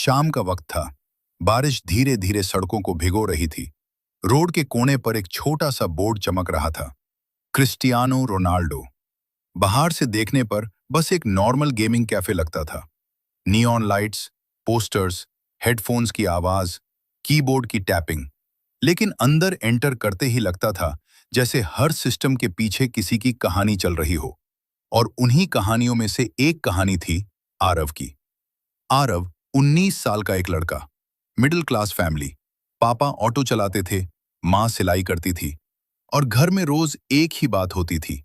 शाम का वक्त था। बारिश धीरे धीरे सड़कों को भिगो रही थी। रोड के कोने पर एक छोटा सा बोर्ड चमक रहा था, क्रिस्टियानो रोनाल्डो। बाहर से देखने पर बस एक नॉर्मल गेमिंग कैफे लगता था। नियॉन लाइट्स, पोस्टर्स, हेडफोन्स की आवाज, कीबोर्ड की टैपिंग। लेकिन अंदर एंटर करते ही लगता था जैसे हर सिस्टम के पीछे किसी की कहानी चल रही हो। और उन्हीं कहानियों में से एक कहानी थी आरव की। आरव 19 साल का एक लड़का, मिडिल क्लास फैमिली। पापा ऑटो चलाते थे, माँ सिलाई करती थी और घर में रोज एक ही बात होती थी,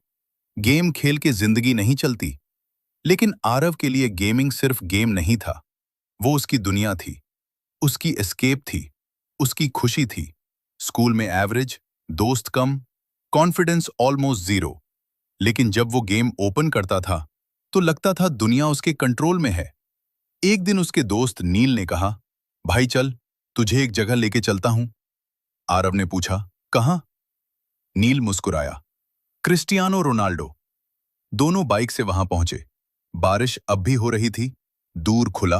गेम खेल के जिंदगी नहीं चलती। लेकिन आरव के लिए गेमिंग सिर्फ गेम नहीं था, वो उसकी दुनिया थी, उसकी एस्केप थी, उसकी खुशी थी। स्कूल में एवरेज, दोस्त कम, कॉन्फिडेंस ऑलमोस्ट जीरो। लेकिन जब वो गेम ओपन करता था तो लगता था दुनिया उसके कंट्रोल में है। एक दिन उसके दोस्त नील ने कहा, भाई चल, तुझे एक जगह लेके चलता हूं। आरव ने पूछा, कहाँ? नील मुस्कुराया, क्रिस्टियानो रोनाल्डो। दोनों बाइक से वहां पहुंचे। बारिश अब भी हो रही थी, दूर खुला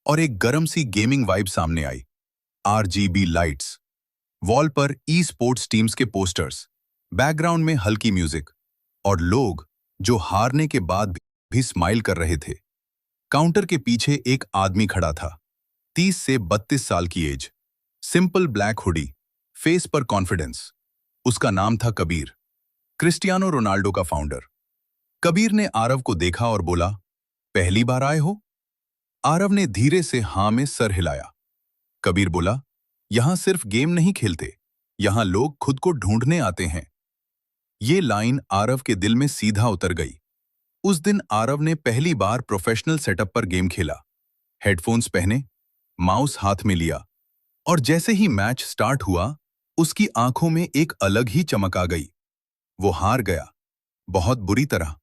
और एक गरम सी गेमिंग वाइब सामने आई। आरजीबी लाइट्स, वॉल पर ई स्पोर्ट्स टीम्स के पोस्टर्स, बैकग्राउंड में हल्की म्यूजिक और लोग जो हारने के बाद भी स्माइल कर रहे थे। काउंटर के पीछे एक आदमी खड़ा था, 30 से 32 साल की age, simple black hoodie, face पर कॉन्फिडेंस। उसका नाम था कबीर, क्रिस्टियानो रोनाल्डो का फाउंडर। कबीर ने आरव को देखा और बोला, पहली बार आए हो? आरव ने धीरे से हाँ में सर हिलाया। कबीर बोला, यहां सिर्फ गेम नहीं खेलते, यहां लोग खुद को ढूंढने आते हैं। ये लाइन आरव के दिल में सीधा उतर गई। उस दिन आरव ने पहली बार प्रोफेशनल सेटअप पर गेम खेला, हेडफोन्स पहने, माउस हाथ में लिया, और जैसे ही मैच स्टार्ट हुआ उसकी आंखों में एक अलग ही चमक आ गई। वो हार गया, बहुत बुरी तरह।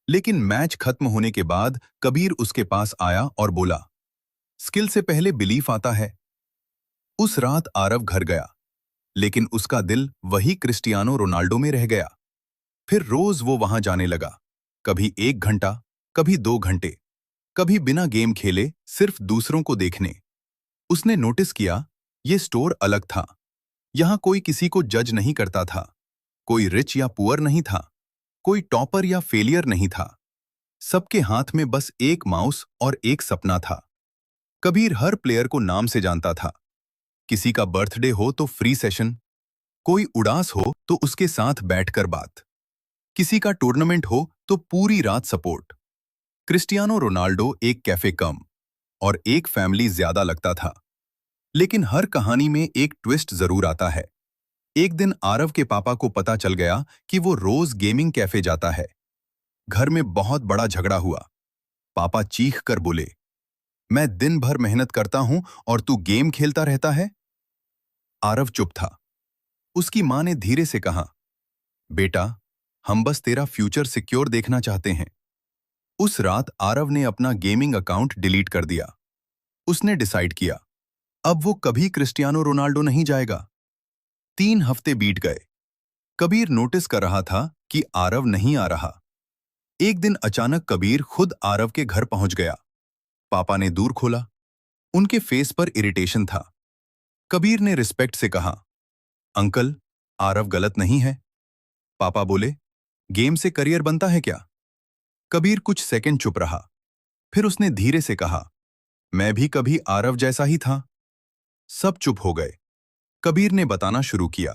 लेकिन मैच खत्म होने के बाद कबीर उसके पास आया और बोला, स्किल से पहले बिलीफ आता है। उस रात आरव घर गया, लेकिन उसका दिल वही क्रिस्टियानो रोनाल्डो में रह गया। फिर रोज वो वहां जाने लगा, कभी 1 घंटा, कभी 2 घंटे, कभी बिना गेम खेले सिर्फ दूसरों को देखने। उसने नोटिस किया, ये स्टोर अलग था। यहां कोई किसी को जज नहीं करता था, कोई रिच या पुअर नहीं था, कोई टॉपर या फेलियर नहीं था। सबके हाथ में बस एक माउस और एक सपना था। कबीर हर प्लेयर को नाम से जानता था। किसी का बर्थडे हो तो फ्री सेशन, कोई उदास हो तो उसके साथ बैठकर बात, किसी का टूर्नामेंट हो तो पूरी रात सपोर्ट। क्रिस्टियानो रोनाल्डो एक कैफे कम और एक फैमिली ज्यादा लगता था। लेकिन हर कहानी में एक ट्विस्ट जरूर आता है। एक दिन आरव के पापा को पता चल गया कि वो रोज गेमिंग कैफे जाता है। घर में बहुत बड़ा झगड़ा हुआ। पापा चीख कर बोले, मैं दिन भर मेहनत करता हूं और तू गेम खेलता रहता है। आरव चुप था। उसकी मां ने धीरे से कहा, बेटा, हम बस तेरा फ्यूचर सिक्योर देखना चाहते हैं। उस रात आरव ने अपना गेमिंग अकाउंट डिलीट कर दिया। उसने डिसाइड किया, अब वो कभी क्रिस्टियानो रोनाल्डो नहीं जाएगा। 3 हफ्ते बीत गए। कबीर नोटिस कर रहा था कि आरव नहीं आ रहा। एक दिन अचानक कबीर खुद आरव के घर पहुंच गया। पापा ने दूर खोला। उनके फेस पर इरिटेशन था। कबीर ने रिस्पेक्ट से कहा, अंकल, आरव गलत नहीं है। पापा बोले, गेम से करियर बनता है क्या? कबीर कुछ सेकंड चुप रहा। फिर उसने धीरे से कहा, मैं भी कभी आरव जैसा ही था। सब चुप हो गए। कबीर ने बताना शुरू किया,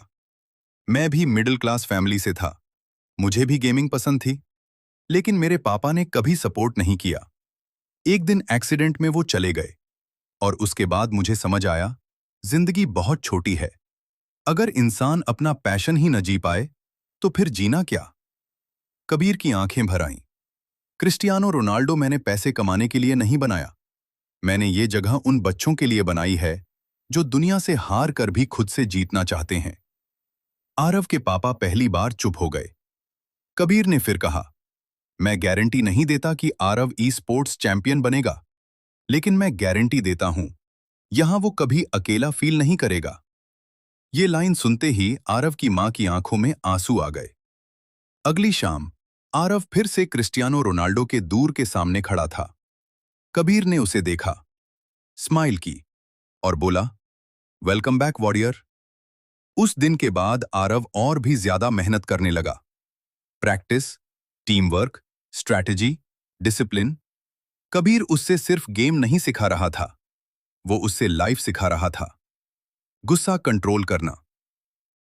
मैं भी मिडिल क्लास फैमिली से था। मुझे भी गेमिंग पसंद थी, लेकिन मेरे पापा ने कभी सपोर्ट नहीं किया। एक दिन एक्सीडेंट में वो चले गए और उसके बाद मुझे समझ आया, जिंदगी बहुत छोटी है। अगर इंसान अपना पैशन ही न जी पाए तो फिर जीना क्या? कबीर की आंखें भर आईं। क्रिस्टियानो रोनाल्डो मैंने पैसे कमाने के लिए नहीं बनाया। मैंने ये जगह उन बच्चों के लिए बनाई है जो दुनिया से हार कर भी खुद से जीतना चाहते हैं। आरव के पापा पहली बार चुप हो गए। कबीर ने फिर कहा, मैं गारंटी नहीं देता कि आरव ई स्पोर्ट्स चैंपियन बनेगा, लेकिन मैं गारंटी देता हूं, यहां वो कभी अकेला फील नहीं करेगा। ये लाइन सुनते ही आरव की मां की आंखों में आंसू आ गए। अगली शाम आरव फिर से क्रिस्टियानो रोनाल्डो के दूर के सामने खड़ा था। कबीर ने उसे देखा। स्माइल की और बोला, वेलकम बैक वॉरियर। उस दिन के बाद आरव और भी ज्यादा मेहनत करने लगा। Practice, team work, strategy, discipline. Kabir उससे सिर्फ गेम नहीं सिखा रहा था, वो उससे लाइफ सिखा रहा था। गुस्सा कंट्रोल करना,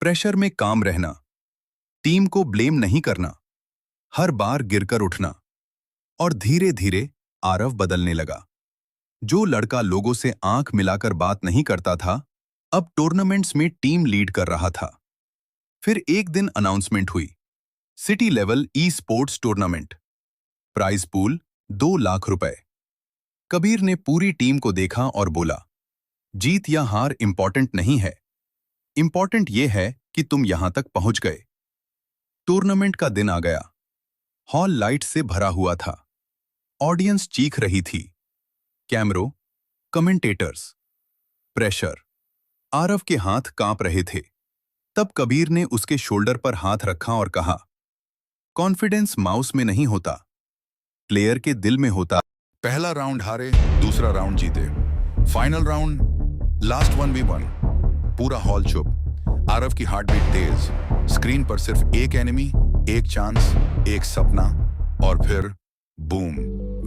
प्रेशर में काम रहना, टीम को ब्लेम नहीं करना, हर बार गिरकर उठना। और धीरे धीरे आरव बदलने लगा। जो लड़का लोगों से आंख मिलाकर बात नहीं करता था, अब टूर्नामेंट्स में टीम लीड कर रहा था। फिर एक दिन अनाउंसमेंट हुई, city level esports tournament, prize pool 2 lakh रुपए। कबीर ने पूरी टीम को देखा और बोला, जीत या हार इंपॉर्टेंट नहीं है, इंपॉर्टेंट यह है कि तुम यहां तक पहुंच गए। टूर्नामेंट का दिन आ गया। हॉल लाइट से भरा हुआ था, ऑडियंस चीख रही थी, कैमरों, कमेंटेटर्स, प्रेशर। आरव के हाथ कांप रहे थे। तब कबीर ने उसके शोल्डर पर हाथ रखा और कहा, कॉन्फिडेंस माउस में नहीं होता, प्लेयर के दिल में होता। पहला राउंड हारे, दूसरा राउंड जीते, फाइनल राउंड, लास्ट 1v1। पूरा हॉल चुप, आरव की हार्ट बीट तेज। स्क्रीन पर सिर्फ एक एनिमी, एक चांस, एक सपना, और फिर बूम,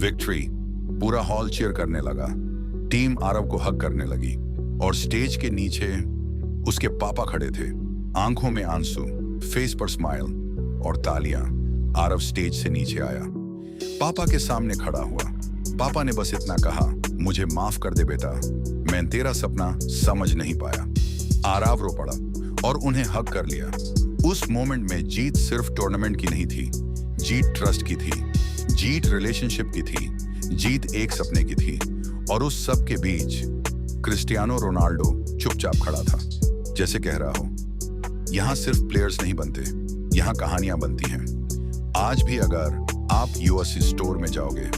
विक्ट्री। पूरा हॉल चीयर करने लगा। टीम आरव को हग करने लगी और स्टेज के नीचे उसके पापा खड़े थे, आंखों में आंसू, फेस पर स्माइल और तालियां। आरव स्टेज से नीचे आया, पापा के सामने खड़ा हुआ। पापा ने बस इतना कहा, मुझे माफ कर दे बेटा, मैं तेरा सपना समझ नहीं पाया। आरव रो पड़ा और उन्हें हग कर लिया। उस मोमेंट में जीत सिर्फ टूर्नामेंट की नहीं थी, जीत ट्रस्ट की थी, जीत रिलेशनशिप की थी, जीत एक सपने की थी। और उस सब के बीच क्रिस्टियानो रोनाल्डो चुपचाप खड़ा था, जैसे कह रहा हो, यहां सिर्फ प्लेयर्स नहीं बनते, यहां कहानियां बनती हैं। आज भी अगर आप यूएससी स्टोर में जाओगे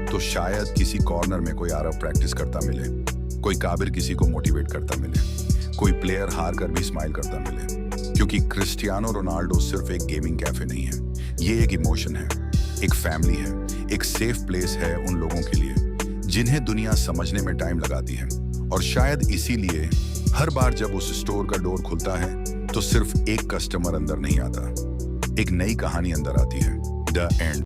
तो शायद किसी कॉर्नर में कोई आरव प्रैक्टिस करता मिले, कोई काबिर किसी को मोटिवेट करता मिले, कोई प्लेयर हार कर भी स्माइल करता मिले। क्योंकि क्रिस्टियानो रोनाल्डो सिर्फ एक गेमिंग कैफे नहीं है, ये एक इमोशन है, एक फैमिली है, एक सेफ प्लेस है उन लोगों के लिए जिन्हें दुनिया समझने में टाइम लगाती है। और शायद इसीलिए हर बार जब उस स्टोर का डोर खुलता है तो सिर्फ एक कस्टमर अंदर नहीं आता, एक नई कहानी अंदर आती है। The end.